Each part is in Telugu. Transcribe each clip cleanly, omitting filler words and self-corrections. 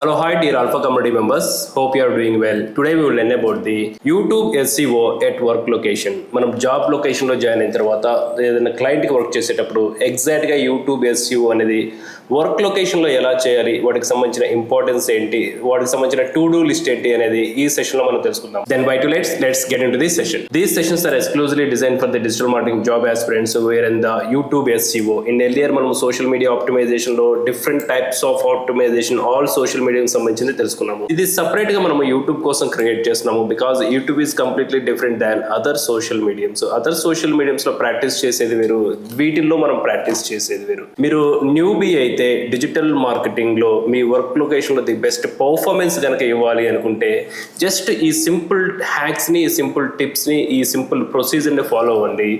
Hello, hi dear Alpha community members. Hope you are doing well. Today we will learn about the YouTube SEO at work location. మనం జాబ్ లొకేషన్లో జాయిన్ అయిన తర్వాత ఏదైనా క్లయింట్కి వర్క్ చేసేటప్పుడు ఎగ్జాక్ట్గా యూట్యూబ్ SEO అనేది వర్క్ లొకేషన్లో ఎలా చేయాలి, వాటికి సంబంధించిన ఇంపార్టెన్స్ ఏంటి, వాటికి సంబంధించిన టు డూ లిస్ట్ ఏంటి అనేది ఈ సెషన్లో మనం తెలుసుకుందాం. Then bye to let's get in to this session. These sessions are exclusively design for the digital marketing job aspirants where in the YouTube SEO. In earlier మనం సోషల్ మీడియా ఆప్టిమైజేషన్లో different types of optimization all social మీడియాకి సంబంధించింది తెలుసుకున్నాము. ఇది సపరేట్ గా మనము యూట్యూబ్ కోసం క్రియేట్ చేస్తున్నాము because YouTube is completely different than other social mediums. Other social mediums లో ప్రాక్టీస్ చేసేది వేరు, వీటిల్లో మనం ప్రాక్టీస్ చేసేది వేరు. మీరు న్యూబీ అయితే డిజిటల్ మార్కెటింగ్ లో మీ వర్క్ లొకేషన్ లో ది బెస్ట్ పర్ఫార్మెన్స్ కనుక ఇవ్వాలి అనుకుంటే జస్ట్ ఈ సింపుల్ హ్యాక్స్ ని, ఈ సింపుల్ టిప్స్ ని, ఈ సింపుల్ ప్రొసీజర్ ని ఫాలో అవ్వండి.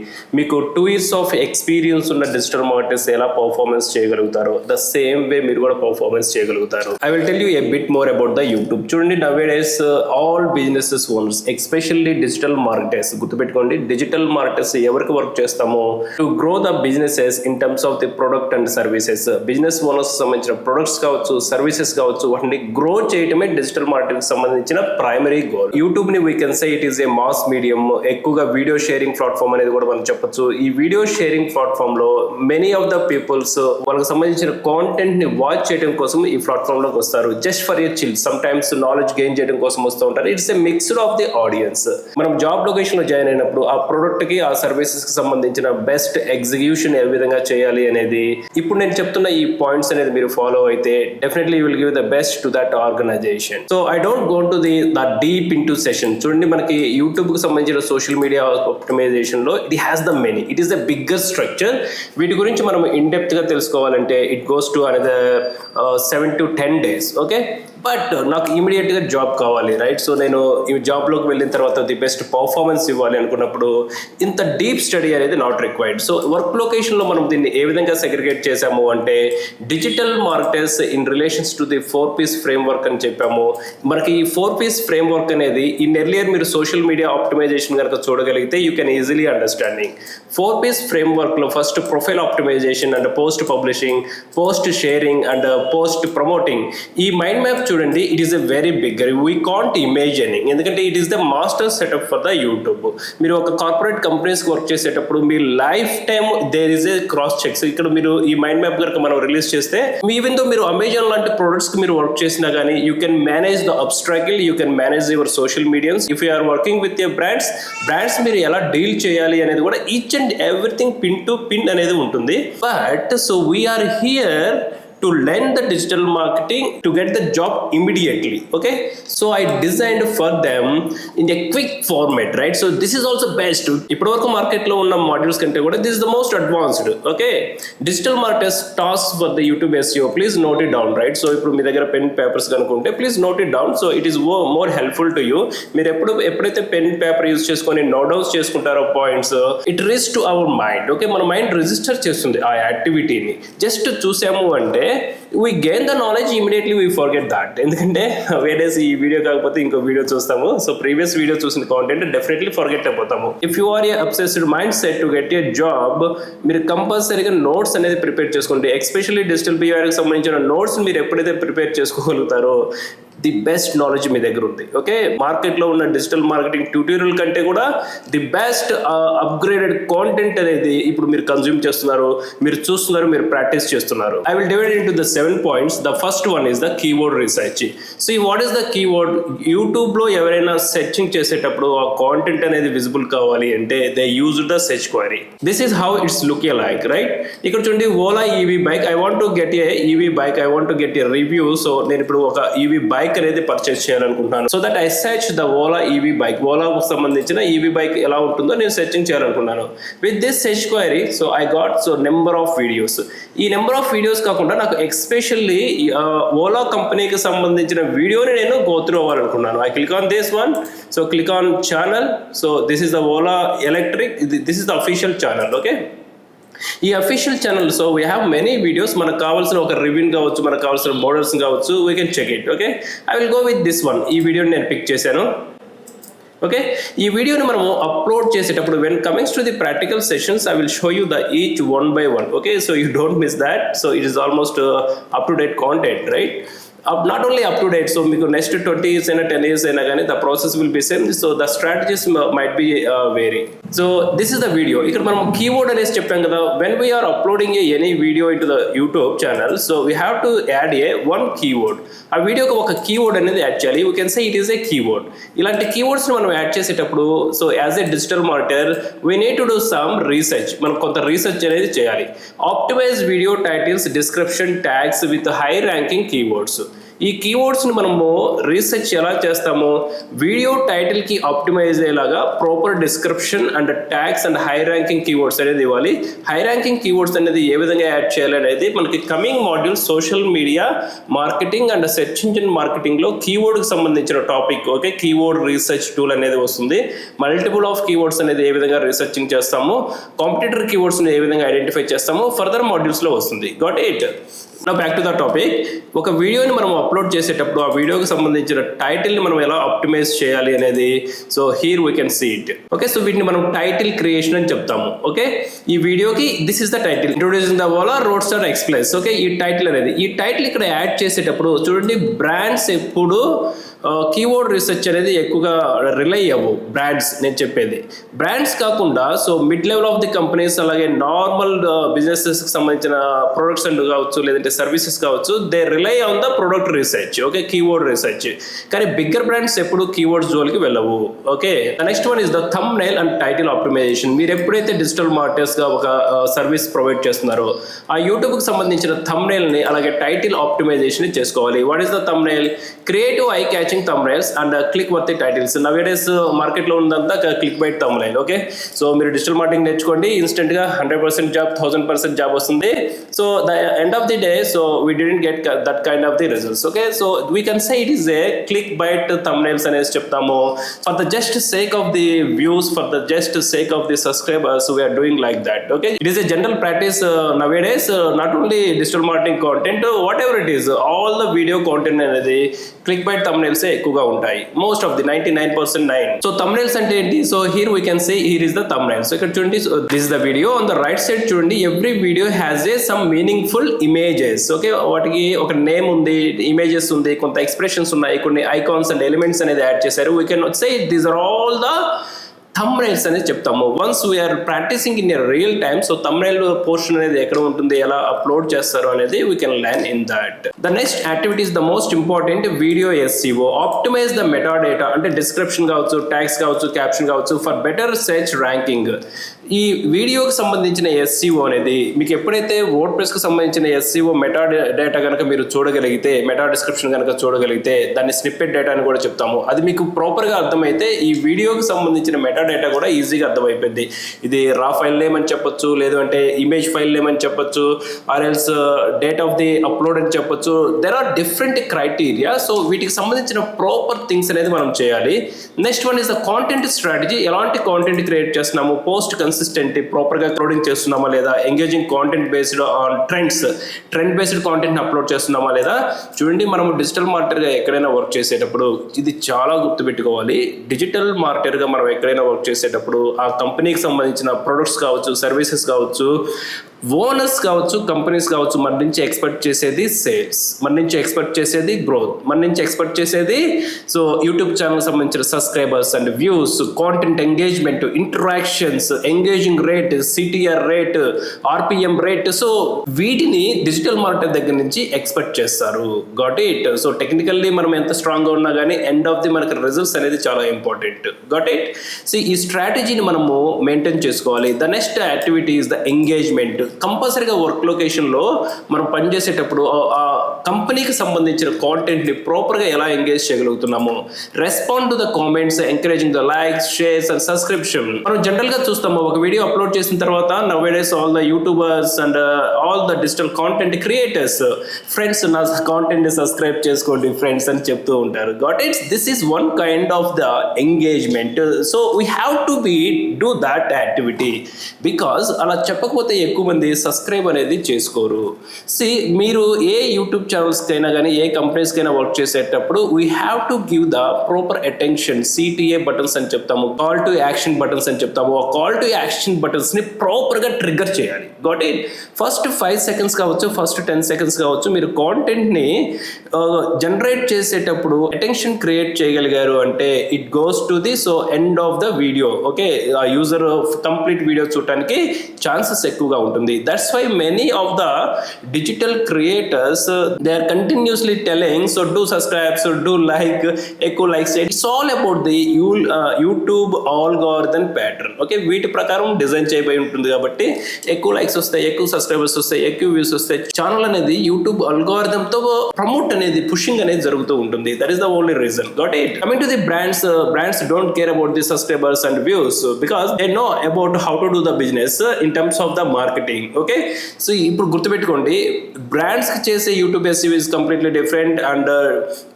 మీకు 2 years ఆఫ్ ఎక్స్పీరియన్స్ ఉన్న డిజిటల్ మార్కెటర్స్ ఎలా పర్ఫార్మెన్స్ చేయగలుగుతారో ద సేమ్ వే మీరు కూడా పర్ఫార్మెన్స్ చేయగలుగుతారు. I will tell you a bit more about the YouTube. చూడండి, nowadays all businesses owners, especially digital marketers, గుర్తుపెట్టుకోండి, డిజిటల్ మార్కెటర్స్ ఎవరికి వర్క్ చేస్తామో to grow the businesses in terms of the product and services. Business owners సంబంధించిన ప్రొడక్ట్స్ కావచ్చు, సర్వీసెస్ కావచ్చు, వాటిని గ్రో చేయడమే డిజిటల్ మార్కెటింగ్ సంబంధించిన ప్రైమరీ గోల్. యూట్యూబ్ ని we can say it is A mass medium, ఎక్కువగా వీడియో షేరింగ్ ప్లాట్ఫామ్ అనేది కూడా మనం చెప్పొచ్చు. ఈ వీడియో షేరింగ్ ప్లాట్ఫామ్ లో మెనీ ఆఫ్ ద పీపుల్స్ వాళ్ళకి సంబంధించిన కాంటెంట్ ని వాచ్ చేయడం కోసం ఈ ప్లాట్ఫామ్ లోకి వస్తారు. Just for a chill, some times knowledge gain చేయడం కోసం వస్తూ ఉంటారు. It's a mixed of the audience. మనం జాబ్ లొకేషన్ లో జాయిన్ అయినప్పుడు ఆ ప్రొడక్ట్ కి, ఆ సర్వీసెస్ కి సంబంధించిన బెస్ట్ ఎగ్జిక్యూషన్ ఏ విధంగా చేయాలి అనేది ఇప్పుడు నేను చెప్తున్న ఈ పాయింట్స్ అనేది మీరు ఫాలో అయితే definitely you will give the best to that organization. So I don't go to the deep into session. చూడండి, మనకి యూట్యూబ్ కి సంబంధించిన సోషల్ మీడియా ఆప్టిమైజేషన్ లో it has the many, it is the biggest structure. వీటి గురించి మనం ఇన్ డెప్త్ గా తెలుసుకోవాలంటే it goes to another 7 to 10 days. Okay, but నాకు ఇమీడియట్గా జాబ్ కావాలి, రైట్? సో నేను ఈ జాబ్లోకి వెళ్ళిన తర్వాత ది బెస్ట్ పర్ఫార్మెన్స్ ఇవ్వాలి అనుకున్నప్పుడు ఇంత డీప్ స్టడీ అనేది నాట్ రిక్వైర్డ్. సో వర్క్ లొకేషన్లో మనం దీన్ని ఏ విధంగా సెగ్రిగేట్ చేసాము అంటే digital marketers in relations to the 4Ps framework అని చెప్పాము. మనకి ఈ 4Ps ఫ్రేమ్వర్క్ అనేది ఇన్ ఎర్లియర్ మీరు సోషల్ మీడియా ఆప్టిమైజేషన్ కనుక చూడగలిగితే you can easily understanding. 4Ps ఫ్రేమ్వర్క్లో first profile optimization and post publishing, post sharing and post promoting. ఈ మైండ్ మ్యాప్ చూడండి, it is a very big, we can't ఇమేజినింగ్, ఎందుకంటే it is the master setup for the YouTube. మీరు ఒక కార్పొరేట్ కంపెనీస్కి వర్క్ చేసేటప్పుడు మీ life time there is a cross checks. ఇక్కడ మీరు ఈ మైండ్ మ్యాప్ కనుక మనం రిలీజ్ చేస్తే ఈవెన్ దో మీరు అమెజాన్ లాంటి ప్రొడక్ట్స్కి మీరు వర్క్ చేసినా కానీ you can manage the obstacle, you can manage your social medias. If you are working with your brands మీరు ఎలా డీల్ చేయాలి అనేది కూడా each and everything pin to pin అనేది ఉంటుంది. But so we're here to learn the digital marketing to get the job immediately. Okay, so I designed for them in a quick format, right? So this is also best. ఇప్పటివరకు మార్కెట్లో ఉన్న మాడ్యూల్స్ కంటే కూడా this is the most advanced. Okay, digital marketers tasks for the YouTube SEO, please note it down, right? So ఇప్పుడు మీ దగ్గర పెన్ పేపర్స్ కనుకుంటే please note it down. So it is more helpful to you. మీరు ఎప్పుడైతే పెన్ పేపర్ యూజ్ చేసుకొని నోట్ డౌన్స్ చేసుకుంటారో points, it reach to our mind. Okay, మన మైండ్ రిజిస్టర్ చేస్తుంది ఆ యాక్టివిటీని. జస్ట్ చూసాము అంటే we gain the knowledge, immediately we forget that. ఎందుకంటే వేరేస్ ఈ వీడియో కాకపోతే ఇంకో వీడియో చూస్తాము. సో ప్రీవియస్ వీడియో చూసిన కాంటెంట్ డెఫినెట్లీ ఫర్గెట్ అయిపోతాము. If you are a obsessed mind set to get a job, మీరు కంపల్సరీగా నోట్స్ అనేది ప్రిపేర్ చేసుకోండి. ఎస్పెషల్లీ డిజిటల్ బిహేవియర్కి సంబంధించిన నోట్స్ మీరు ఎప్పుడైతే ప్రిపేర్ చేసుకోగలుగుతారో ది బెస్ట్ నాలెడ్జ్ మీ దగ్గర ఉంది. ఓకే, మార్కెట్లో ఉన్న డిజిటల్ మార్కెటింగ్ ట్యూటోరియల్ కంటే కూడా ది బెస్ట్ అప్గ్రేడెడ్ కాంటెంట్ అనేది ఇప్పుడు మీరు కన్జ్యూమ్ చేస్తున్నారు, మీరు చూస్తున్నారు, మీరు ప్రాక్టీస్ చేస్తున్నారు. I will divide into the 7 points. The first one is the keyword research. So what is the keyword? యూట్యూబ్లో ఎవరైనా సెర్చింగ్ చేసేటప్పుడు ఆ కాంటెంట్ అనేది విజిబుల్ కావాలి అంటే they use the search query. This is how it's look like, right? ఇక్కడ చూడండి, Ola EV bike, I want to get a EV bike, I want to get a review. So నేను ఇప్పుడు ఒక ఈవీ బైక్ అనేది పర్చేస్ చేయాలనుకుంటున్నాను. So that I search the Ola EV bike. ఓలాకు సంబంధించిన ఈవీ బైక్ ఎలా ఉంటుందో నేను సెర్చింగ్ చేయాలనుకున్నాను. With this search query so I got so number of videos. ఈ నెంబర్ ఆఫ్ వీడియోస్ కాకుండా నాకు ఎస్పెషల్లీ ఓలా కంపెనీకి సంబంధించిన వీడియోని నేను గో త్రూ అవ్వాలనుకున్నాను. I click on this one. So click on channel. So this is the Ola electric, this is the official channel. Okay, ఈ official channel so we have many videos. మనకు కావాల్సిన ఒక రివ్యూ కావచ్చు, మనకు కావాల్సిన మోడల్స్ కావచ్చు, we can check it. Okay, I will go with this one. ఈ వీడియోని నేను పిక్ చేశాను. ఓకే, ఈ వీడియోని మనము అప్లోడ్ చేసేటప్పుడు when comings to the practical sessions I will show you the each 1 by 1. Okay, so you don't miss that. So it is almost up to date content, right? not only up to date, so మీకు నెక్స్ట్ 20 years అయినా 10 years అయినా కానీ the process will be same. So the strategies might be vary. So this is the video. ఇక్కడ మనం కీవర్డ్ అనేసి చెప్పాం కదా, when we are uploading any video into the YouTube channel, so we have to add one keyword. ఆ వీడియోకి ఒక కీవర్డ్ అనేది యాడ్ చేయాలి. You can say it is a keyword. ఇలాంటి కీవర్డ్స్ని మనం యాడ్ చేసేటప్పుడు, so as a digital marketer we need to do some research. మనం కొంత రీసెర్చ్ అనేది చేయాలి. Optimize video titles, description, tags with high ranking keywords. ఈ కీవర్డ్స్ని మనము రీసెర్చ్ ఎలా చేస్తామో, వీడియో టైటిల్కి ఆప్టిమైజ్ అయ్యేలాగా proper description and tags and high ranking keywords అనేది ఇవ్వాలి. హై ర్యాంకింగ్ కీవర్డ్స్ అనేది ఏ విధంగా యాడ్ చేయాలి అనేది మనకి coming module social media marketing and search engine మార్కెటింగ్లో కీవర్డ్కి సంబంధించిన topic, okay, keyword research tool అనేది వస్తుంది. మల్టిపుల్ ఆఫ్ కీవర్డ్స్ అనేది ఏ విధంగా రీసెర్చింగ్ చేస్తాము, కాంపిటీటర్ కీవర్డ్స్ని ఏ విధంగా ఐడెంటిఫై చేస్తాము, ఫర్దర్ మాడ్యూల్స్లో వస్తుంది. Got it. నా బ్యాక్ టు ద టాపిక్. ఒక వీడియోని మనం అప్లోడ్ చేసేటప్పుడు ఆ వీడియోకి సంబంధించిన టైటిల్ని మనం ఎలా ఆప్టిమైజ్ చేయాలి అనేది, so here we can see it. Okay, so వీటిని మనం టైటిల్ క్రియేషన్ అని చెప్తాము. ఓకే, ఈ వీడియోకి this is the title, introducing the Ola Roadster Express. Okay, ఈ టైటిల్ అనేది, ఈ టైటిల్ ఇక్కడ యాడ్ చేసేటప్పుడు చూడండి, బ్రాండ్స్ ఎప్పుడు కీవర్డ్ రీసెర్చ్ అనేది ఎక్కువగా రిలై అవ్వవు. బ్రాండ్స్ నేను చెప్పేది బ్రాండ్స్ కాకుండా, so mid level of the companies, అలాగే నార్మల్ బిజినెసెస్కి సంబంధించిన ప్రొడక్ట్స్ అండ్ కావచ్చు, లేదంటే సర్వీసెస్ కావచ్చు, they rely on the product research. Okay, keyword research. కానీ బిగ్గర్ బ్రాండ్స్ ఎప్పుడు కీవర్డ్స్ జోలికి వెళ్ళవు. Okay, next one is the thumbnail and title optimization. మీరు ఎప్పుడైతే డిజిటల్ మార్కెటర్స్గా ఒక సర్వీస్ ప్రొవైడ్ చేస్తున్నారో, ఆ యూట్యూబ్కి సంబంధించిన థంబ్ నెయిల్ని అలాగే టైటిల్ ఆప్టిమైజేషన్ చేసుకోవాలి. What is the thumbnail? Creative eye catching thumbnails and click worthy titles. Nowadays market లో ఉందంతా click bait thumbnail. Okay, so మీరు డిజిటల్ మార్కెటింగ్ నేర్చుకోండి, ఇన్స్టెంట్ గా 100% జాబ్, 1000% జాబ్ వస్తుంది. So the end of the day, so we didn't get that kind of the results. Okay, so we can say it is a click byte thumbnails అనేసి చెప్తాము. For the just sake of the views, for the just sake of the subscribers, we are doing like that. Okay, it is a general practice nowadays, not only digital marketing content, whatever it is, all the video content అనేది క్లిక్ బైట్ thumbnails ఎక్కువగా ఉంటాయి. Most of the 99%. So thumbnails అంటే ఏంటి? So here we can say here is the thumbnail. So ఇక్కడ చూడండి, this is the video. On the right side చూడండి, every video has a some meaningful images. Okay, వాటికి ఒక నేమ్ ఉంది, ఇమేజెస్ ఉంది, కొంత ఎక్స్ప్రెషన్స్ ఉన్నాయి, కొన్ని ఐకాన్స్ అండ్ ఎలిమెంట్స్ అనేది యాడ్ చేశారు. We can say these are all the thumbnails అనేది చెప్తాము. Once we are practicing in a real time, so thumbnail portion అనేది ఎక్కడ ఉంటుంది, ఎలా అప్లోడ్ చేస్తారు అనేది we can learn in that. The next activity is the most important, video SEO. Optimize the metadata, అంటే డిస్క్రిప్షన్ కావచ్చు, ట్యాగ్స్ కావచ్చు, క్యాప్షన్ కావచ్చు, ఫర్ బెటర్ సెర్చ్ ర్యాంకింగ్. ఈ వీడియోకి సంబంధించిన SEO అనేది మీకు ఎప్పుడైతే వర్డ్ ప్రెస్కి సంబంధించిన SEO మెటా డేటా కనుక మీరు చూడగలిగితే, మెటా డిస్క్రిప్షన్ కనుక చూడగలిగితే, దాన్ని స్నిప్పెట్ డేటా అని కూడా చెప్తాము, అది మీకు ప్రాపర్గా అర్థమైతే ఈ వీడియోకి సంబంధించిన మెటా డేటా కూడా ఈజీగా అర్థమైపోద్ది. ఇది రా ఫైల్ నేమ్ అని చెప్పొచ్చు, లేదు అంటే ఇమేజ్ ఫైల్ నేమ్ అని చెప్పొచ్చు, or else date of the upload అని చెప్పొచ్చు. There are different criteria. So వీటికి సంబంధించిన ప్రాపర్ థింగ్స్ అనేది మనం చేయాలి. Next one is the content strategy. ఎలాంటి కాంటెంట్ క్రియేట్ చేస్తున్నాము, పోస్ట్ కన్సిస్టెంట్, ప్రాపర్గా అప్లోడింగ్ చేస్తున్నామా లేదా, engaging content based on trend based content upload చేస్తున్నామా లేదా. చూడండి, మనము డిజిటల్ మార్కెటర్గా ఎక్కడైనా వర్క్ చేసేటప్పుడు ఇది చాలా గుర్తుపెట్టుకోవాలి. డిజిటల్ మార్కెటర్గా మనం ఎక్కడైనా వర్క్ చేసేటప్పుడు ఆ కంపెనీకి సంబంధించిన ప్రొడక్ట్స్ కావచ్చు, సర్వీసెస్ కావచ్చు, ఓనర్స్ కావచ్చు, కంపెనీస్ కావచ్చు, మన నుంచి ఎక్స్పెక్ట్ చేసేది సేల్స్, మన నుంచి ఎక్స్పెక్ట్ చేసేది గ్రోత్, మన నుంచి ఎక్స్పెక్ట్ చేసేది సో యూట్యూబ్ ఛానల్ సంబంధించిన subscribers and views, content engagement, interactions, engaging rate, CTR rate, RPM rate. So వీటిని డిజిటల్ మార్కెట్ దగ్గర నుంచి ఎక్స్పెక్ట్ చేస్తారు. Got it. సో టెక్నికల్లీ మనం ఎంత స్ట్రాంగ్గా ఉన్నా కానీ ఎండ్ ఆఫ్ ది మనకి రిజల్ట్స్ అనేది చాలా ఇంపార్టెంట్. Got it. సో ఈ స్ట్రాటజీని మనము మెయింటైన్ చేసుకోవాలి. The next activity is the engagement. కంపల్సరీగా వర్క్ లొకేషన్లో మనం పనిచేసేటప్పుడు ఆ కంపెనీకి సంబంధించిన కాంటెంట్ని ప్రాపర్గా ఎలా ఎంగేజ్ చేయగలుగుతున్నాము. Respond to the comments, encouraging the likes, shares and subscription. మనం జనరల్గా చూస్తాము, ఒక వీడియో అప్లోడ్ చేసిన తర్వాత nowadays all the YouTubers and all the digital content creators, friends నా కాంటెంట్ సబ్స్క్రైబ్ చేసుకోండి ఫ్రెండ్స్ అని చెప్తూ ఉంటారు. Got its. This is one kind of the engagement. So we have to do that activity. Because అలా చెప్పకపోతే ఎక్కువ మంది సబ్స్క్రైబ్ అనేది చేసుకోరు. మీరు ఏ యూట్యూబ్ ఛానల్స్కి అయినా కానీ ఏ కంపెనీస్కైనా వర్క్ చేసేటప్పుడు we have to give the proper attention. CTA buttons అని చెప్తాము, కాల్ టు యాక్షన్ బటన్స్ అని చెప్తాము. ఆ కాల్ టు యాక్షన్ బటన్స్ని ప్రాపర్గా ట్రిగ్గర్ చేయాలి. Got it? ఫస్ట్ 5 seconds కావచ్చు, ఫస్ట్ 10 seconds కావచ్చు, మీరు కాంటెంట్ని జనరేట్ చేసేటప్పుడు అటెన్షన్ క్రియేట్ చేయగలిగారు అంటే it goes to the end of the video. Okay, ఆ యూజర్ కంప్లీట్ వీడియో చూడటానికి ఛాన్సెస్ ఎక్కువగా ఉంటుంది. That's why many of the digital creators they are continuously telling do subscribe, do like, ఎక్కువ likes. It's all about the YouTube algorithm pattern. Okay, వీటి ప్రకారం డిజైన్ చేయబడి ఉంటుంది కాబట్టి ఎక్కువ లైక్స్ వస్తాయి, ఎక్కువ సబ్స్క్రైబర్స్ వస్తాయి, ఎక్కువ వ్యూస్ వస్తాయి. ఛానల్ అనేది యూట్యూబ్ అల్గారిథం తో ప్రమోట్ అనేది, పుషింగ్ అనేది జరుగుతూ ఉంటుంది. That is the only reason. Got it? Coming to the brands don't care about the subscribers and views because they know about how to do the business in terms of the marketing. Okay, so ఇప్పుడు గుర్తుపెట్టుకోండి, బ్రాండ్స్ కి చేసే YouTube SEO is completely different and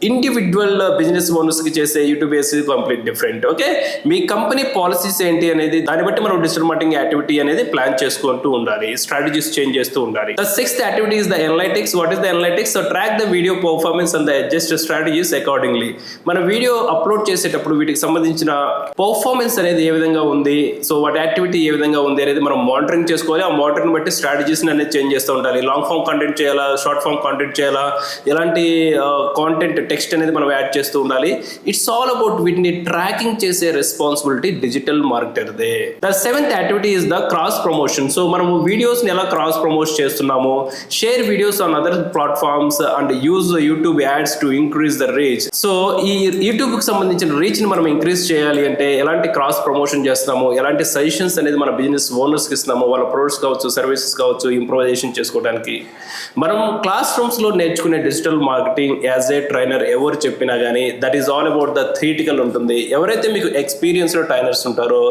individual business owners కి చేసే YouTube SEO complete different. Okay, మీ కంపెనీ పాలసీస్ ఏంటి అనేది దాన్ని బట్టి మనం డిజిటల్ మార్కెటింగ్ యాక్టివిటీ అనేది ప్లాన్ చేసుకుంటూ ఉండాలి, స్ట్రాటజీస్ చేంజ్ చేస్తూ ఉండాలి. The sixth activity is the analytics. What is the analytics? So track the video performance and the adjust strategies accordingly. మన వీడియో అప్లోడ్ చేసేటప్పుడు వీటికి సంబంధించిన పర్ఫార్మెన్స్ అనేది ఏ విధంగా ఉంది, సో వాటి యాక్టివిటీ ఏ విధంగా ఉంది అనేది మనం మానిటరింగ్ చేసుకోవాలి. ఆ మానిటరింగ్ బట్టి స్ట్రాటజీస్ అనేది చేంజ్ చేస్తూ ఉండాలి. లాంగ్ ఫామ్ కంటెంట్ చేయాలా, షార్ట్ ఫామ్ కంటెంట్ చేయాలా, ఎలాంటి కాంటెంట్ టెక్స్ట్ అనేది మనం యాడ్ చేస్తూ ఉండాలి. ఇట్స్ ఆల్ అబౌట్ వీటిని ట్రాకింగ్ చేసే రెస్పాన్సిబిలిటీ డిజిటల్ మార్కెటర్దే. The seventh activity is the cross promotion. So మనము వీడియోస్ని ఎలా క్రాస్ ప్రమోట్ చేస్తున్నాము, share videos on other platforms and use YouTube ads to increase the reach. So ఈ యూట్యూబ్కి సంబంధించిన రీచ్ని మనం ఇంక్రీజ్ చేయాలి అంటే ఎలాంటి క్రాస్ ప్రమోషన్ చేస్తున్నాము, ఎలాంటి సజెషన్స్ అనేది మన బిజినెస్ ఓనర్స్కి ఇస్తున్నాము, వాళ్ళ ప్రొడక్ట్స్ కావచ్చు, సర్వీసెస్ కావచ్చు, ఇంప్రూవైజేషన్ చేసుకోవడానికి. మనం క్లాస్ రూమ్స్లో నేర్చుకునే digital marketing as a trainer ఎవరు చెప్పినా కానీ that is all about the theoretical ఉంటుంది. ఎవరైతే మీకు ఎక్స్పీరియన్స్డ్ ట్రైనర్స్ ఉంటారో,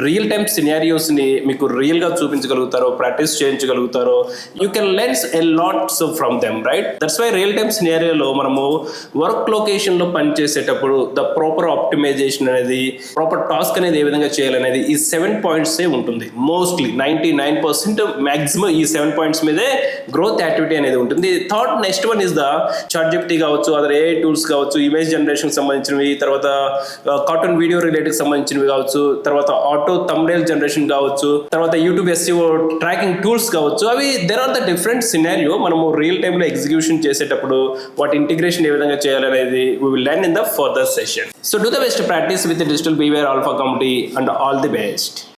రియల్ టైమ్ సినారియోస్ని మీకు రియల్గా చూపించగలుగుతారో, ప్రాక్టీస్ చేయించగలుగుతారో, you can learn a lots from them, right? That's why real time సినారియోలో మనము వర్క్ లొకేషన్లో పనిచేసేటప్పుడు ద ప్రాపర్ ఆప్టిమైజేషన్ అనేది, ప్రాపర్ టాస్క్ అనేది ఏ విధంగా చేయాలనేది ఈ 7 points ఉంటుంది. మోస్ట్లీ 99% మ్యాక్సిమం ఈ 7 points మీదే గ్రోత్ యాక్టివిటీ అనేది ఉంటుంది. Next one is the ChatGPT కావచ్చు, అదర్ AI టూల్స్ కావచ్చు, ఇమేజ్ జనరేషన్ సంబంధించినవి, తర్వాత కార్టూన్ వీడియో రిలేటెడ్ సంబంధించినవి కావచ్చు, తర్వాత ఆటో థంబ్నెయిల్ జనరేషన్ కావచ్చు, తర్వాత యూట్యూబ్ SEO ట్రాకింగ్ టూల్స్ కావచ్చు. అవి there are the different scenario. మనము రియల్ టైంలో ఎగ్జిక్యూషన్ చేసేటప్పుడు వాటి ఇంటిగ్రేషన్ ఏ విధంగా చేయాలనేది we will learn in the further session. So do the best practice with the digital beware alpha community and all the best.